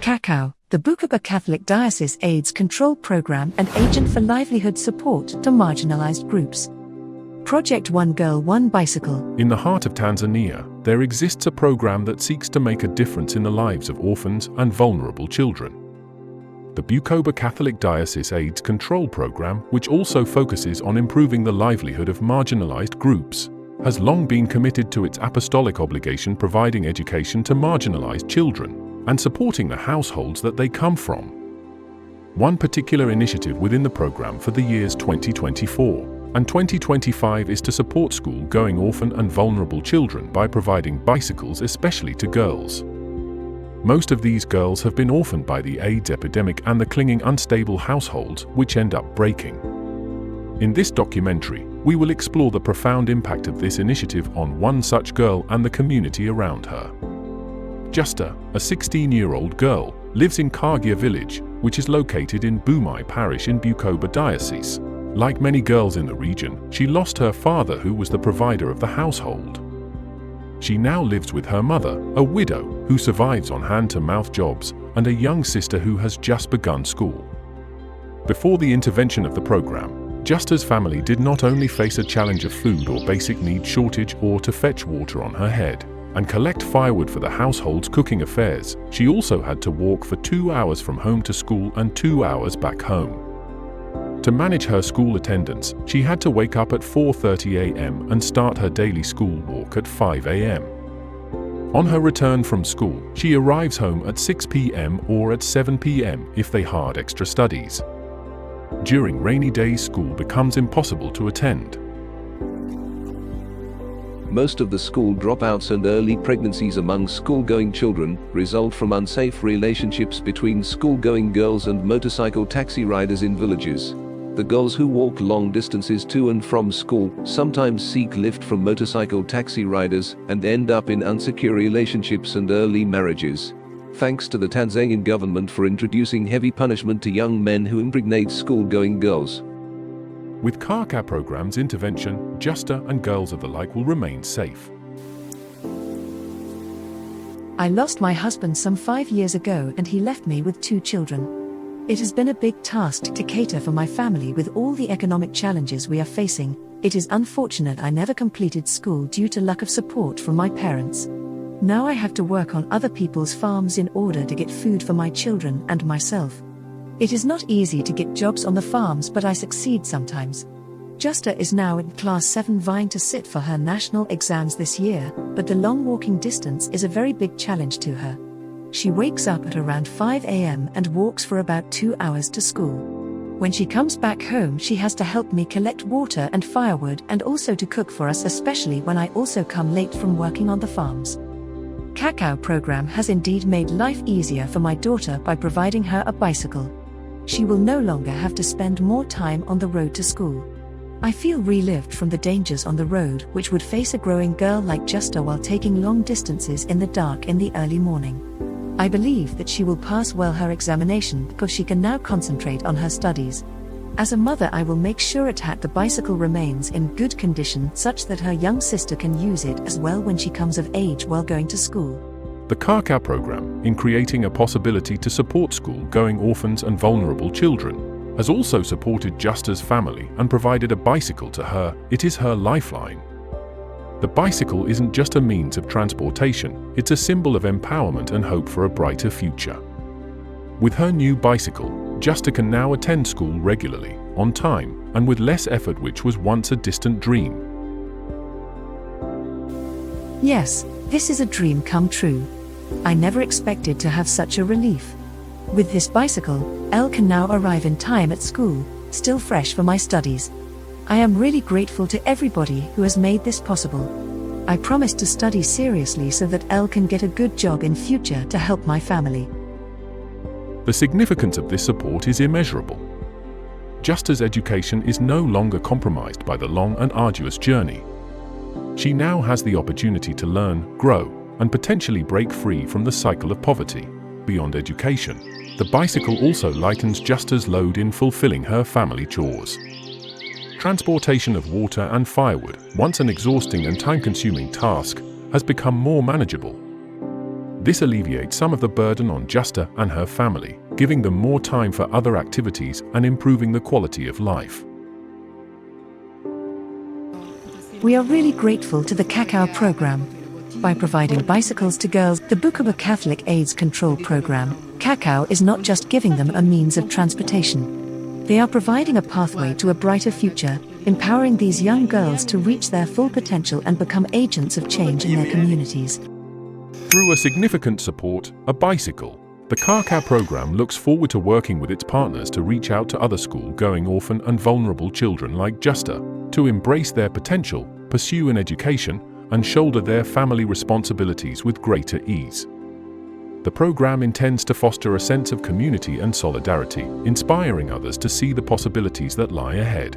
KAKAU, the Bukoba Catholic Diocese AIDS Control Program and agent for livelihood support to marginalized groups. Project One Girl, One Bicycle. In the heart of Tanzania, there exists a program that seeks to make a difference in the lives of orphans and vulnerable children. The Bukoba Catholic Diocese AIDS Control Program, which also focuses on improving the livelihood of marginalized groups, has long been committed to its apostolic obligation, providing education to marginalized children and supporting the households that they come from. One particular initiative within the program for the years 2024 and 2025 is to support school-going orphan and vulnerable children by providing bicycles, especially to girls. Most of these girls have been orphaned by the AIDS epidemic and the clinging unstable households which end up breaking. In this documentary, we will explore the profound impact of this initiative on one such girl and the community around her. Justa, a 16-year-old girl, lives in Kagia village, which is located in Bumai parish in Bukoba Diocese. Like many girls in the region, she lost her father, who was the provider of the household. She now lives with her mother, a widow, who survives on hand-to-mouth jobs, and a young sister who has just begun school. Before the intervention of the program, Justa's family did not only face a challenge of food or basic need shortage or to fetch water on her head and collect firewood for the household's cooking affairs, she also had to walk for 2 hours from home to school and 2 hours back home. To manage her school attendance, she had to wake up at 4:30 a.m. and start her daily school walk at 5 a.m. On her return from school, she arrives home at 6 p.m. or at 7 p.m. if they had extra studies. During rainy days, school becomes impossible to attend. Most of the school dropouts and early pregnancies among school-going children result from unsafe relationships between school-going girls and motorcycle taxi riders in villages. The girls who walk long distances to and from school sometimes seek lift from motorcycle taxi riders and end up in insecure relationships and early marriages. Thanks to the Tanzanian government for introducing heavy punishment to young men who impregnate school-going girls. With KAKAU program's intervention, Justa and girls of the like will remain safe. I lost my husband some 5 years ago and he left me with 2 children. It has been a big task to cater for my family with all the economic challenges we are facing. It is unfortunate I never completed school due to lack of support from my parents. Now I have to work on other people's farms in order to get food for my children and myself. It is not easy to get jobs on the farms, but I succeed sometimes. Justa is now in class 7 vying to sit for her national exams this year, but the long walking distance is a very big challenge to her. She wakes up at around 5 a.m. and walks for about 2 hours to school. When she comes back home, she has to help me collect water and firewood and also to cook for us, especially when I also come late from working on the farms. KAKAU program has indeed made life easier for my daughter by providing her a bicycle. She will no longer have to spend more time on the road to school. I feel relieved from the dangers on the road which would face a growing girl like Justa while taking long distances in the dark in the early morning. I believe that she will pass well her examination because she can now concentrate on her studies. As a mother, I will make sure the bicycle remains in good condition such that her young sister can use it as well when she comes of age while going to school. The KAKAU program, in creating a possibility to support school-going orphans and vulnerable children, has also supported Justa's family and provided a bicycle to her. It is her lifeline. The bicycle isn't just a means of transportation, it's a symbol of empowerment and hope for a brighter future. With her new bicycle, Justa can now attend school regularly, on time, and with less effort, which was once a distant dream. Yes, this is a dream come true. I never expected to have such a relief. With this bicycle, Elle can now arrive in time at school, still fresh for my studies. I am really grateful to everybody who has made this possible. I promise to study seriously so that Elle can get a good job in future to help my family. The significance of this support is immeasurable. Justa's education is no longer compromised by the long and arduous journey. She now has the opportunity to learn, grow, and potentially break free from the cycle of poverty. Beyond education, the bicycle also lightens Justa's load in fulfilling her family chores. Transportation of water and firewood, once an exhausting and time-consuming task, has become more manageable. This alleviates some of the burden on Justa and her family, giving them more time for other activities and improving the quality of life. We are really grateful to the KAKAU program. By providing bicycles to girls, the Bukoba Catholic AIDS Control Program, KAKAU is not just giving them a means of transportation. They are providing a pathway to a brighter future, empowering these young girls to reach their full potential and become agents of change in their communities. Through a significant support, a bicycle, the KAKAU program looks forward to working with its partners to reach out to other school-going orphan and vulnerable children like Justa, to embrace their potential, pursue an education, and shoulder their family responsibilities with greater ease. The program intends to foster a sense of community and solidarity, inspiring others to see the possibilities that lie ahead.